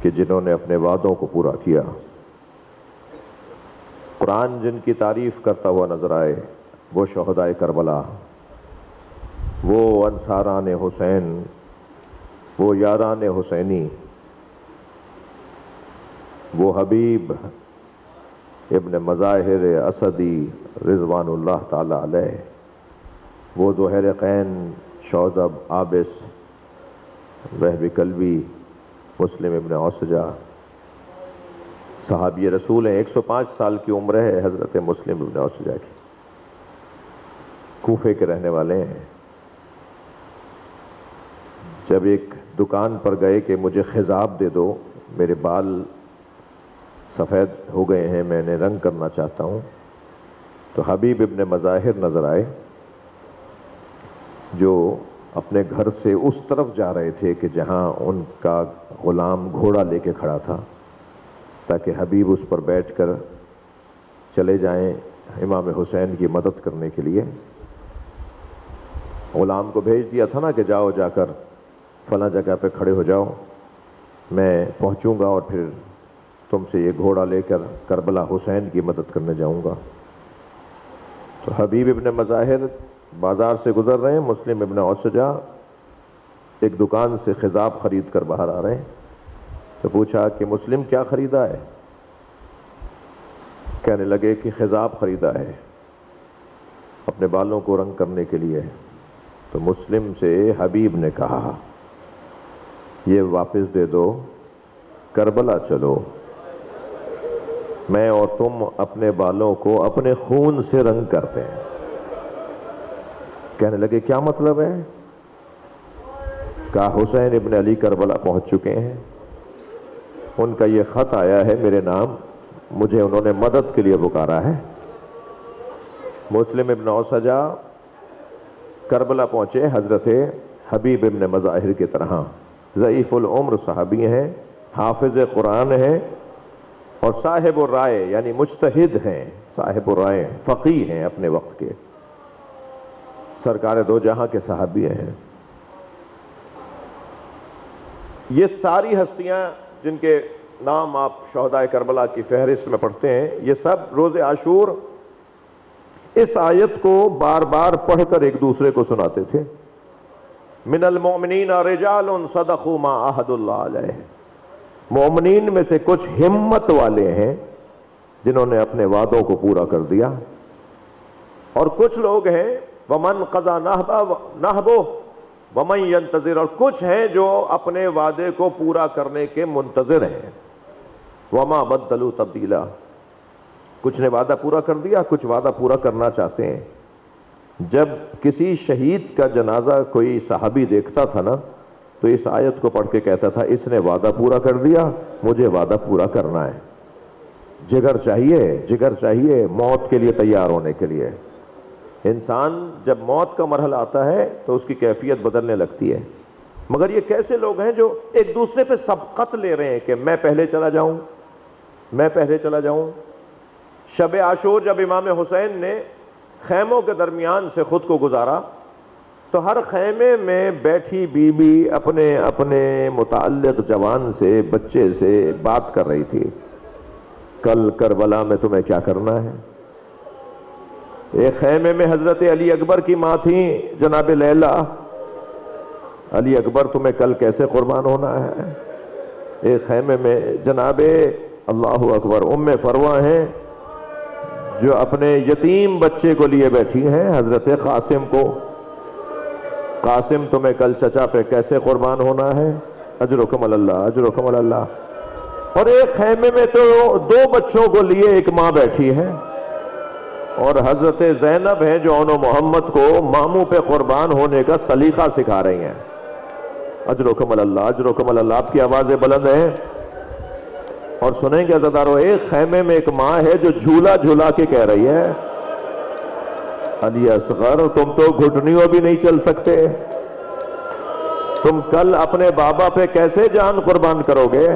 کہ جنہوں نے اپنے وعدوں کو پورا کیا۔ قرآن جن کی تعریف کرتا ہوا نظر آئے، وہ شہدائے کربلا، وہ انصاران حسین، وہ یاران حسینی، وہ حبیب ابن مظاہر اسدی رضوان اللہ تعالی علیہ، وہ ذوحیر قین، شوذب، عابس، وہب کلبی، مسلم ابن اوسجہ، صحابی رسول ہیں۔ 105 سال کی عمر ہے حضرت مسلم ابن اوسجہ کی، کوفے کے رہنے والے ہیں۔ جب ایک دکان پر گئے کہ مجھے خضاب دے دو، میرے بال سفید ہو گئے ہیں، میں نے رنگ کرنا چاہتا ہوں، تو حبیب ابن مظاہر نظر آئے جو اپنے گھر سے اس طرف جا رہے تھے کہ جہاں ان کا غلام گھوڑا لے کے کھڑا تھا، تاکہ حبیب اس پر بیٹھ کر چلے جائیں امام حسین کی مدد کرنے کے لیے۔ غلام کو بھیج دیا تھا نا کہ جاؤ، جا کر فلاں جگہ پہ کھڑے ہو جاؤ، میں پہنچوں گا اور پھر تم سے یہ گھوڑا لے کر کربلا حسین کی مدد کرنے جاؤں گا۔ تو حبیب ابن مظاہر بازار سے گزر رہے ہیں، مسلم ابن اوسجہ ایک دکان سے خضاب خرید کر باہر آ رہے ہیں، تو پوچھا کہ مسلم کیا خریدا ہے؟ کہنے لگے کہ خضاب خریدا ہے اپنے بالوں کو رنگ کرنے کے لیے۔ تو مسلم سے حبیب نے کہا یہ واپس دے دو، کربلا چلو، میں اور تم اپنے بالوں کو اپنے خون سے رنگ کرتے ہیں۔ کہنے لگے کیا مطلب ہے؟ کہا حسین ابن علی کربلا پہنچ چکے ہیں، ان کا یہ خط آیا ہے میرے نام، مجھے انہوں نے مدد کے لیے پکارا ہے۔ مسلم ابن اوسجا کربلا پہنچے حضرت حبیب ابن مظاہر کی طرح، ضعیف العمر صحابی ہیں، حافظ قرآن ہیں اور صاحب الرائے یعنی مجتہد ہیں، صاحب الرائے فقیہ ہیں اپنے وقت کے، سرکار دو جہاں کے صحابی ہیں۔ یہ ساری ہستیاں جن کے نام آپ شہدائے کربلا کی فہرست میں پڑھتے ہیں، یہ سب روز عاشور اس آیت کو بار بار پڑھ کر ایک دوسرے کو سناتے تھے۔ من المؤمنین رجال صدقوا ما عاہدوا اللہ علیہ، مومنین میں سے کچھ ہمت والے ہیں جنہوں نے اپنے وعدوں کو پورا کر دیا، اور کچھ لوگ ہیں ومن قضى نحبہ ومن ينتظر، اور کچھ ہیں جو اپنے وعدے کو پورا کرنے کے منتظر ہیں۔ وما بدلوا تبدیلا، کچھ نے وعدہ پورا کر دیا، کچھ وعدہ پورا کرنا چاہتے ہیں۔ جب کسی شہید کا جنازہ کوئی صحابی دیکھتا تھا نا تو اس آیت کو پڑھ کے کہتا تھا اس نے وعدہ پورا کر دیا، مجھے وعدہ پورا کرنا ہے۔ جگر چاہیے، جگر چاہیے موت کے لیے تیار ہونے کے لیے۔ انسان جب موت کا مرحلہ آتا ہے تو اس کی کیفیت بدلنے لگتی ہے، مگر یہ کیسے لوگ ہیں جو ایک دوسرے پہ سبقت لے رہے ہیں کہ میں پہلے چلا جاؤں، میں پہلے چلا جاؤں۔ شب عاشور جب امام حسین نے خیموں کے درمیان سے خود کو گزارا تو ہر خیمے میں بیٹھی بی بی اپنے اپنے متعلق جوان سے، بچے سے بات کر رہی تھی، کل کربلا میں تمہیں کیا کرنا ہے۔ ایک خیمے میں حضرت علی اکبر کی ماں تھیں جناب لیلا، علی اکبر تمہیں کل کیسے قربان ہونا ہے۔ ایک خیمے میں جناب اللہ اکبر ام فروہ ہیں جو اپنے یتیم بچے کو لیے بیٹھی ہیں، حضرت قاسم کو، قاسم تمہیں کل چچا پہ کیسے قربان ہونا ہے، اجرکم اللہ اجرکم اللہ۔ اور ایک خیمے میں تو دو بچوں کو لیے ایک ماں بیٹھی ہے اور حضرت زینب ہیں جو انو محمد کو ماموں پہ قربان ہونے کا سلیقہ سکھا رہی ہیں۔ اجرکم اللہ اجرکم اللہ۔ آپ کی آوازیں بلند ہیں اور سنیں گے عزیزارو، ایک خیمے میں ایک ماں ہے جو جھولا جھولا کے کہہ رہی ہے علی اصغر تم تو گھٹنیوں بھی نہیں چل سکتے، تم کل اپنے بابا پہ کیسے جان قربان کرو گے۔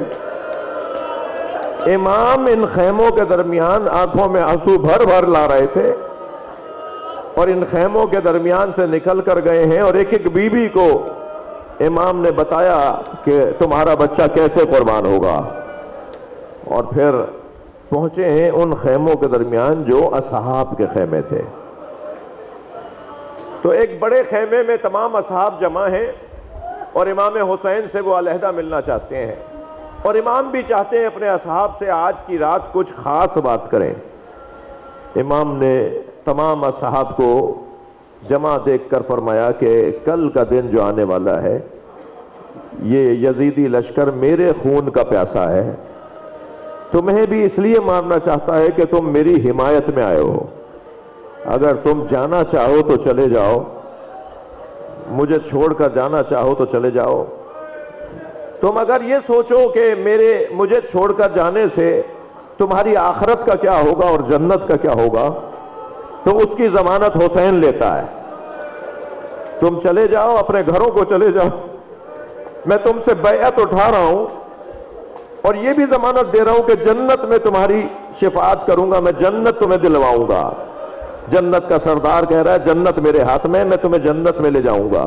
امام ان خیموں کے درمیان آنکھوں میں آنسو بھر بھر لا رہے تھے اور ان خیموں کے درمیان سے نکل کر گئے ہیں اور ایک ایک بیوی کو امام نے بتایا کہ تمہارا بچہ کیسے قربان ہوگا، اور پھر پہنچے ہیں ان خیموں کے درمیان جو اصحاب کے خیمے تھے۔ تو ایک بڑے خیمے میں تمام اصحاب جمع ہیں اور امام حسین سے وہ علیحدہ ملنا چاہتے ہیں، اور امام بھی چاہتے ہیں اپنے اصحاب سے آج کی رات کچھ خاص بات کریں۔ امام نے تمام اصحاب کو جمع دیکھ کر فرمایا کہ کل کا دن جو آنے والا ہے یہ یزیدی لشکر میرے خون کا پیاسا ہے، تمہیں بھی اس لیے مارنا چاہتا ہے کہ تم میری حمایت میں آئے ہو، اگر تم جانا چاہو تو چلے جاؤ، مجھے چھوڑ کر جانا چاہو تو چلے جاؤ، تم اگر یہ سوچو کہ مجھے چھوڑ کر جانے سے تمہاری آخرت کا کیا ہوگا اور جنت کا کیا ہوگا تو اس کی ضمانت حسین لیتا ہے، تم چلے جاؤ اپنے گھروں کو چلے جاؤ، میں تم سے بیعت اٹھا رہا ہوں اور یہ بھی ضمانت دے رہا ہوں کہ جنت میں تمہاری شفاعت کروں گا، میں جنت تمہیں دلواؤں گا، جنت کا سردار کہہ رہا ہے جنت میرے ہاتھ میں، میں تمہیں جنت میں لے جاؤں گا،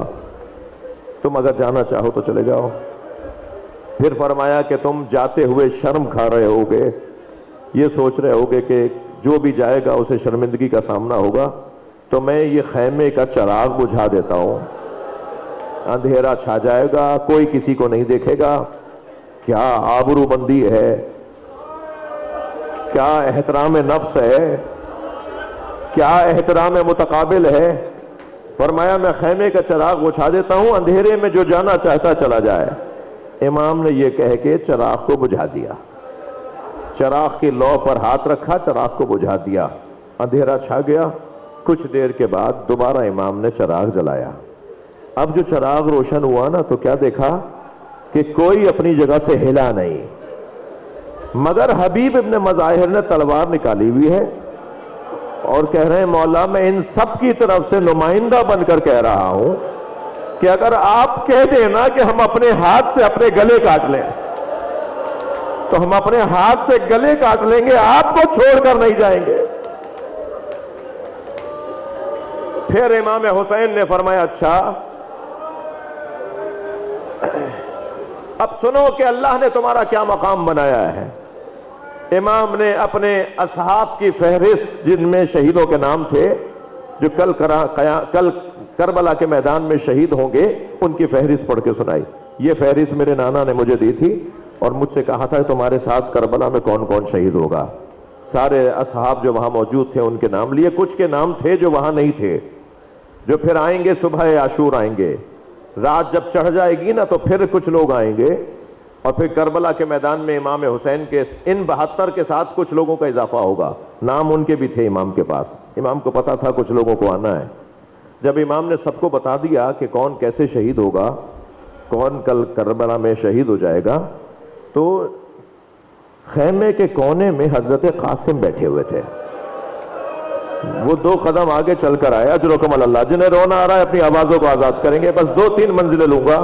تم اگر جانا چاہو تو چلے جاؤ۔ پھر فرمایا کہ تم جاتے ہوئے شرم کھا رہے ہوگے، یہ سوچ رہے ہوگے کہ جو بھی جائے گا اسے شرمندگی کا سامنا ہوگا، تو میں یہ خیمے کا چراغ بجھا دیتا ہوں، اندھیرا چھا جائے گا، کوئی کسی کو نہیں دیکھے گا۔ کیا آبرو بندی ہے، کیا احترام نفس ہے، کیا احترام متقابل ہے۔ فرمایا میں خیمے کا چراغ بجھا دیتا ہوں، اندھیرے میں جو جانا چاہتا چلا جائے۔ امام نے یہ کہہ کے چراغ کو بجھا دیا۔ چراغ کی لو پر ہاتھ رکھا، چراغ کو بجھا دیا، اندھیرا چھا گیا۔ کچھ دیر کے بعد دوبارہ امام نے چراغ جلایا۔ اب جو چراغ روشن ہوا نا تو کیا دیکھا کہ کوئی اپنی جگہ سے ہلا نہیں، مگر حبیب ابن مظاہر نے تلوار نکالی ہوئی ہے اور کہہ رہے ہیں مولا میں ان سب کی طرف سے نمائندہ بن کر کہہ رہا ہوں کہ اگر آپ کہہ دیں نا کہ ہم اپنے ہاتھ سے اپنے گلے کاٹ لیں تو ہم اپنے ہاتھ سے گلے کاٹ لیں گے، آپ کو چھوڑ کر نہیں جائیں گے۔ پھر امام حسین نے فرمایا اچھا اب سنو کہ اللہ نے تمہارا کیا مقام بنایا ہے۔ امام نے اپنے اصحاب کی فہرست جن میں شہیدوں کے نام تھے جو کل کربلا کے میدان میں شہید ہوں گے ان کی فہرست پڑھ کے سنائی۔ یہ فہرست میرے نانا نے مجھے دی تھی اور مجھ سے کہا تھا کہ تمہارے ساتھ کربلا میں کون کون شہید ہوگا۔ سارے اصحاب جو وہاں موجود تھے ان کے نام لیے، کچھ کے نام تھے جو وہاں نہیں تھے، جو پھر آئیں گے صبح عاشور آئیں گے، رات جب چڑھ جائے گی نا تو پھر کچھ لوگ آئیں گے اور پھر کربلا کے میدان میں امام حسین کے ان 72 کے ساتھ کچھ لوگوں کا اضافہ ہوگا۔ نام ان کے بھی تھے امام کے پاس، امام کو پتا تھا کچھ لوگوں کو آنا ہے۔ جب امام نے سب کو بتا دیا کہ کون کیسے شہید ہوگا، کون کل کربلا میں شہید ہو جائے گا، تو خیمے کے کونے میں حضرت قاسم بیٹھے ہوئے تھے۔ وہ 2 قدم آگے چل کر آیا، اجرکم اللہ، جنہیں رونا آ رہا ہے اپنی آوازوں کو آزاد کریں گے، بس 2-3 منزلیں لوں گا،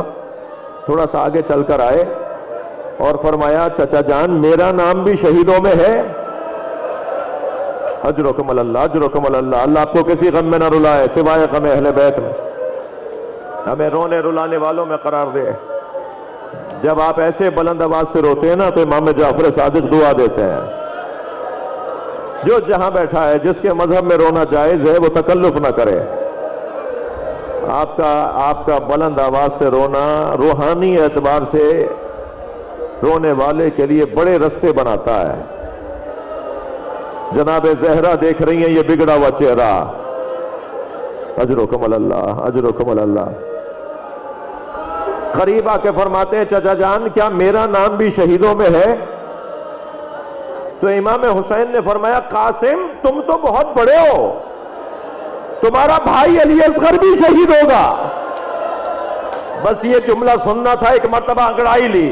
تھوڑا سا آگے چل کر آئے اور فرمایا چچا جان میرا نام بھی شہیدوں میں ہے۔ اجرکم اللہ، اجرکم اللہ، اللہ آپ کو کسی غم میں نہ رلائے سوائے غم اہل بیت میں، ہمیں رونے رلانے والوں میں قرار دے۔ جب آپ ایسے بلند آواز سے روتے ہیں نا تو امام جعفر صادق دعا دیتے ہیں، جو جہاں بیٹھا ہے جس کے مذہب میں رونا جائز ہے وہ تکلف نہ کرے۔ آپ کا بلند آواز سے رونا روحانی اعتبار سے رونے والے کے لیے بڑے رستے بناتا ہے۔ جناب زہرا دیکھ رہی ہیں یہ بگڑا ہوا چہرہ، اجرکم اللہ، اجرکم اللہ۔ قریب آ کے فرماتے ہیں چچا جان کیا میرا نام بھی شہیدوں میں ہے؟ تو امام حسین نے فرمایا قاسم تم تو بہت بڑے ہو، تمہارا بھائی علی اصغر بھی شہید ہوگا۔ بس یہ جملہ سننا تھا، ایک مرتبہ انگڑائی لی،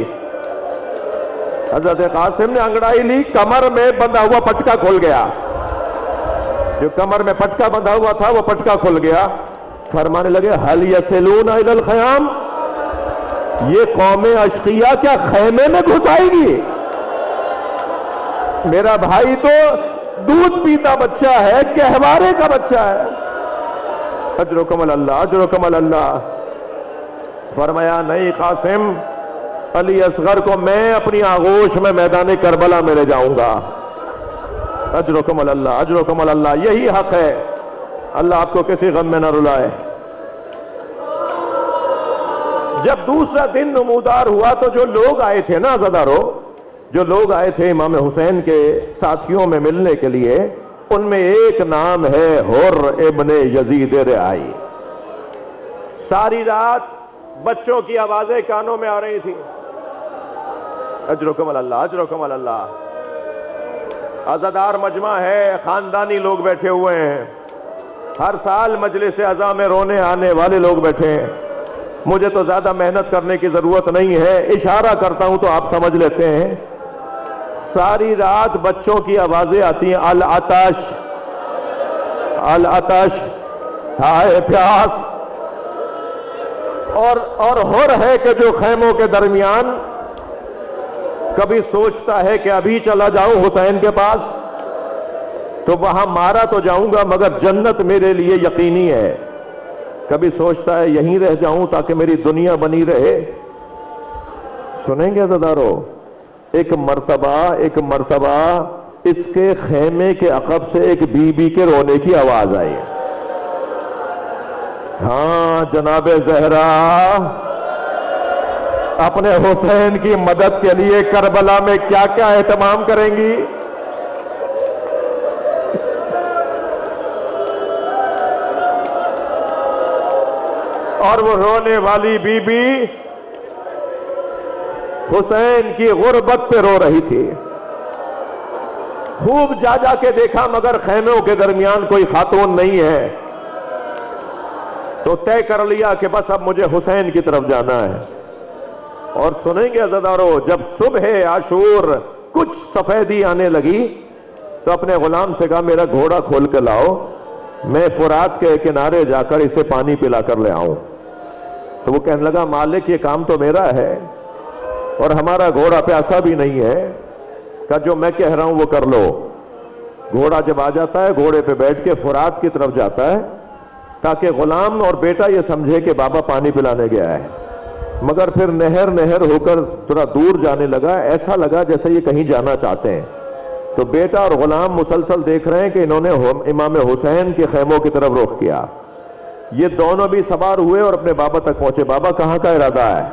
حضرت قاسم نے انگڑائی لی، کمر میں بندھا ہوا پٹکا کھل گیا، جو کمر میں پٹکا بندھا ہوا تھا وہ پٹکا کھل گیا۔ فرمانے لگے هل يصلون الى الخیام، یہ قوم اشقیاء کیا خیمے میں گھس آئے گی؟ میرا بھائی تو دودھ پیتا بچہ ہے، کہوارے کا بچہ ہے۔ اجرکم اللہ، اجرکم اللہ۔ فرمایا نہیں قاسم، علی اصغر کو میں اپنی آغوش میں میدان کربلا میں لے جاؤں گا۔ اجرکم اللہ، اجرکم اللہ، یہی حق ہے، اللہ آپ کو کسی غم میں نہ رلائے۔ جب دوسرا دن نمودار ہوا تو جو لوگ آئے تھے نا عزادارو، جو لوگ آئے تھے امام حسین کے ساتھیوں میں ملنے کے لیے، ان میں ایک نام ہے حر ابن یزید رعائی۔ ساری رات بچوں کی آوازیں کانوں میں آ رہی تھی، اجرکم اللہ، اجرکم اللہ۔ عزادار مجمع ہے، خاندانی لوگ بیٹھے ہوئے ہیں، ہر سال مجلس عزا میں رونے آنے والے لوگ بیٹھے ہیں۔ مجھے تو زیادہ محنت کرنے کی ضرورت نہیں ہے، اشارہ کرتا ہوں تو آپ سمجھ لیتے ہیں۔ ساری رات بچوں کی آوازیں آتی ہیں، العطش العطش، ہائے پیاس، اور حر ہے کہ جو خیموں کے درمیان کبھی سوچتا ہے کہ ابھی چلا جاؤں حسین کے پاس تو وہاں مارا تو جاؤں گا مگر جنت میرے لیے یقینی ہے، کبھی سوچتا ہے یہیں رہ جاؤں تاکہ میری دنیا بنی رہے۔ سنیں گے عزادارو، ایک مرتبہ اس کے خیمے کے عقب سے ایک بی بی کے رونے کی آواز آئی۔ ہاں جناب زہرا اپنے حسین کی مدد کے لیے کربلا میں کیا کیا اہتمام کریں گی؟ اور وہ رونے والی بی بی حسین کی غربت پہ رو رہی تھی۔ خوب جا جا کے دیکھا مگر خیموں کے درمیان کوئی خاتون نہیں ہے، تو طے کر لیا کہ بس اب مجھے حسین کی طرف جانا ہے۔ اور سنیں گے عزیزارو، جب صبح عاشور کچھ سفیدی آنے لگی تو اپنے غلام سے کہا میرا گھوڑا کھول کے لاؤ، میں فرات کے کنارے جا کر اسے پانی پلا کر لے آؤں۔ تو وہ کہنے لگا مالک یہ کام تو میرا ہے اور ہمارا گھوڑا پیاسا بھی نہیں ہے، کہ جو میں کہہ رہا ہوں وہ کر لو۔ گھوڑا جب آ جاتا ہے گھوڑے پہ بیٹھ کے فرات کی طرف جاتا ہے تاکہ غلام اور بیٹا یہ سمجھے کہ بابا پانی پلانے گیا ہے، مگر پھر نہر نہر ہو کر تھوڑا دور جانے لگا، ایسا لگا جیسے یہ کہیں جانا چاہتے ہیں۔ تو بیٹا اور غلام مسلسل دیکھ رہے ہیں کہ انہوں نے امام حسین کے خیموں کی طرف رخ کیا۔ یہ دونوں بھی سوار ہوئے اور اپنے بابا تک پہنچے۔ بابا کہاں کا ارادہ ہے؟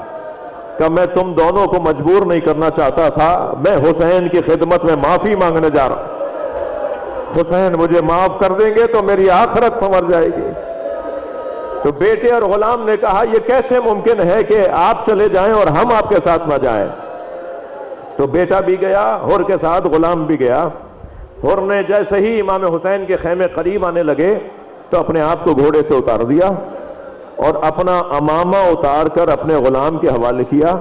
کہ میں تم دونوں کو مجبور نہیں کرنا چاہتا تھا، میں حسین کی خدمت میں معافی مانگنے جا رہا ہوں، حسین مجھے معاف کر دیں گے تو میری آخرت سنور جائے گی۔ تو بیٹے اور غلام نے کہا یہ کیسے ممکن ہے کہ آپ چلے جائیں اور ہم آپ کے ساتھ نہ جائیں؟ تو بیٹا بھی گیا، حر کے ساتھ غلام بھی گیا۔ حر نے جیسے ہی امام حسین کے خیمے قریب آنے لگے تو اپنے آپ کو گھوڑے سے اتار دیا اور اپنا امامہ اتار کر اپنے غلام کے حوالے کیا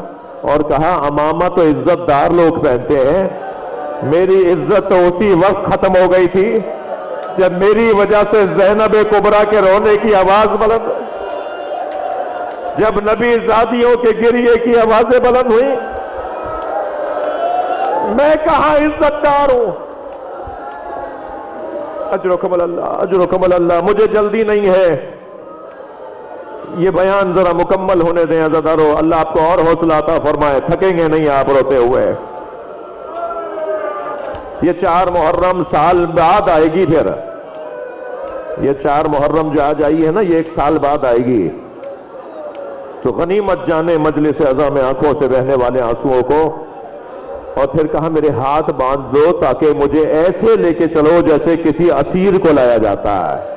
اور کہا امامہ تو عزت دار لوگ پہنتے ہیں، میری عزت تو اسی وقت ختم ہو گئی تھی جب میری وجہ سے زینب کبریٰ کے رونے کی آواز بلند، جب نبی زادیوں کے گریے کی آوازیں بلند ہوئی، میں کہاں عزت دار ہوں؟ اجرکم اللہ، اجرکم اللہ، مجھے جلدی نہیں ہے، یہ بیان ذرا مکمل ہونے دیں عزیزارو، اللہ آپ کو اور حوصلہ عطا فرمائے، تھکیں گے نہیں آپ روتے ہوئے۔ یہ 4 محرم سال بعد آئے گی، پھر یہ 4 محرم جو آج آئی ہے نا یہ 1 سال بعد آئے گی، تو غنیمت جانے مجلس اعظم میں آنکھوں سے بہنے والے آنسوؤں کو۔ اور پھر کہا میرے ہاتھ باندھ دو تاکہ مجھے ایسے لے کے چلو جیسے کسی اسیر کو لایا جاتا ہے۔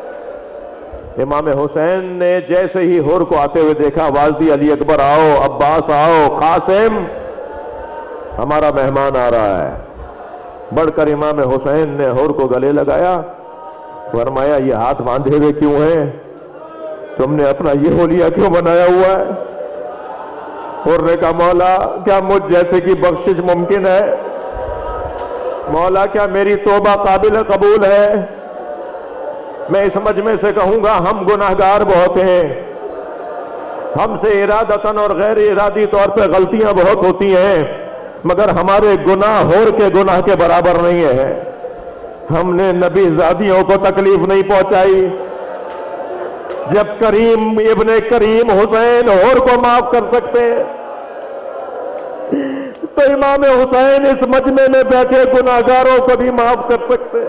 امام حسین نے جیسے ہی حر کو آتے ہوئے دیکھا آواز دی علی اکبر آؤ، عباس آؤ، قاسم ہمارا مہمان آ رہا ہے۔ بڑھ کر امام حسین نے حر کو گلے لگایا، فرمایا یہ ہاتھ باندھے ہوئے کیوں ہیں؟ تم نے اپنا یہ حلیہ کیوں بنایا ہوا ہے؟ حر نے کہا مولا کیا مجھ جیسے کی بخشش ممکن ہے؟ مولا کیا میری توبہ قابل قبول ہے؟ میں اس مجمع سے کہوں گا ہم گناہگار بہت ہیں، ہم سے ارادتاً اور غیر ارادی طور پہ غلطیاں بہت ہوتی ہیں، مگر ہمارے گناہ حر کے گناہ کے برابر نہیں ہے۔ ہم نے نبی زادیوں کو تکلیف نہیں پہنچائی، جب کریم ابن کریم حسین حر کو معاف کر سکتے تو امام حسین اس مجمع میں بیٹھے گناہگاروں کو بھی معاف کر سکتے۔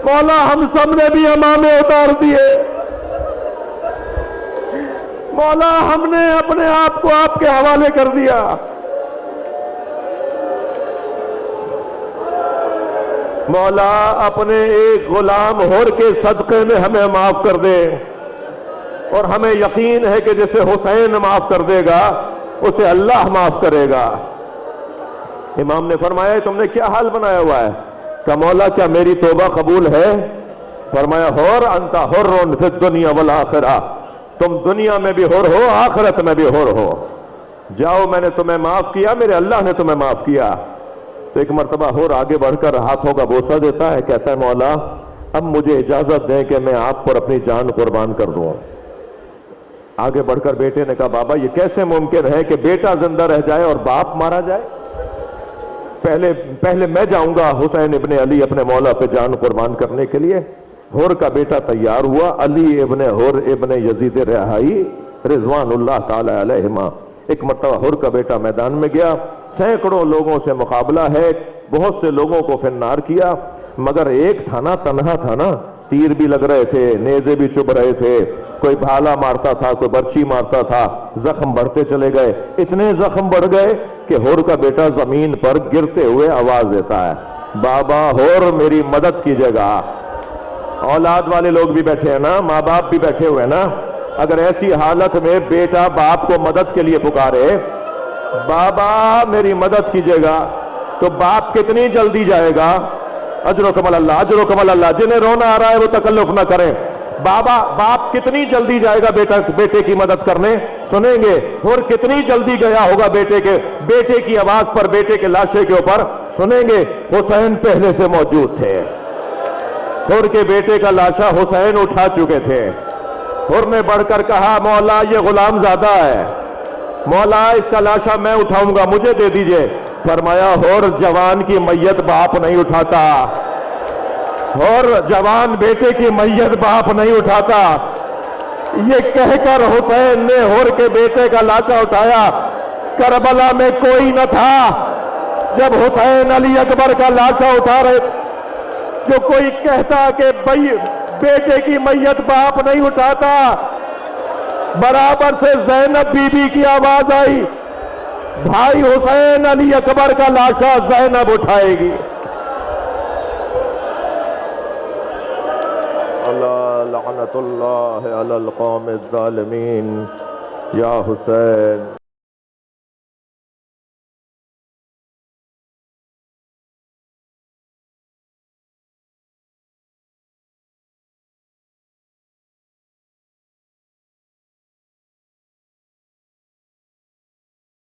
مولا ہم سب نے بھی امامے اتار دیے، مولا ہم نے اپنے آپ کو آپ کے حوالے کر دیا، مولا اپنے ایک غلام حر کے صدقے میں ہمیں معاف کر دے، اور ہمیں یقین ہے کہ جسے حسین معاف کر دے گا اسے اللہ معاف کرے گا۔ امام نے فرمایا تم نے کیا حال بنایا ہوا ہے؟ کہ مولا کیا میری توبہ قبول ہے؟ فرمایا حر انت حر فی الدنیا والآخرہ، تم دنیا میں بھی حر ہو آخرت میں بھی حر ہو، جاؤ میں نے تمہیں معاف کیا، میرے اللہ نے تمہیں معاف کیا۔ تو ایک مرتبہ حر آگے بڑھ کر ہاتھوں کا بوسہ دیتا ہے، کہتا ہے مولا اب مجھے اجازت دیں کہ میں آپ پر اپنی جان قربان کر دوں۔ آگے بڑھ کر بیٹے نے کہا بابا یہ کیسے ممکن ہے کہ بیٹا زندہ رہ جائے اور باپ مارا جائے؟ پہلے میں جاؤں گا حسین ابن علی اپنے مولا پہ جان قربان کرنے کے لیے۔ حر کا بیٹا تیار ہوا، علی ابن حر ابن یزید رہائی رضوان اللہ تعالی علیہما۔ ایک مرتبہ حر کا بیٹا میدان میں گیا، سینکڑوں لوگوں سے مقابلہ ہے، بہت سے لوگوں کو فنار کیا، مگر ایک تھا نا، تنہا تھا نا، تیر بھی لگ رہے تھے، نیزے بھی چبھ رہے تھے، کوئی بھالا مارتا تھا، کوئی برچی مارتا تھا، زخم بڑھتے چلے گئے، اتنے زخم بڑھ گئے کہ حر کا بیٹا زمین پر گرتے ہوئے آواز دیتا ہے بابا حر میری مدد کیجیے گا۔ اولاد والے لوگ بھی بیٹھے ہیں نا، ماں باپ بھی بیٹھے ہوئے نا، اگر ایسی حالت میں بیٹا باپ کو مدد کے لیے پکارے بابا میری مدد کیجیے گا، تو باپ کتنی جلدی جائے گا؟ اجرکم اللہ، اجرکم اللہ، جنہیں رونا آ رہا ہے وہ تکلف نہ کریں۔ باپ کتنی جلدی جائے گا بیٹے کی مدد کرنے؟ سنیں گے۔ اور کتنی جلدی گیا ہوگا بیٹے کی آواز پر، بیٹے کے لاشے کے اوپر؟ سنیں گے۔ حسین پہلے سے موجود تھے، اور کے بیٹے کا لاشا حسین اٹھا چکے تھے، اور نے بڑھ کر کہا مولا یہ غلام زادہ ہے، مولا اس کا لاشا میں اٹھاؤں گا، مجھے دے دیجئے۔ فرمایا اور جوان کی میت باپ نہیں اٹھاتا، اور جوان بیٹے کی میت باپ نہیں اٹھاتا۔ یہ کہہ کر حسین نے ہور کے بیٹے کا لاشا اٹھایا۔ کربلا میں کوئی نہ تھا جب حسین علی اکبر کا لاشا اٹھا رہے، جو کوئی کہتا کہ بیٹے کی میت باپ نہیں اٹھاتا، برابر سے زینب بی بی کی آواز آئی، بھائی حسین علی اکبر کا لاشا زینب اٹھائے گی۔ اللہ لعنت اللہ علی القوم الظالمین۔ یا حسین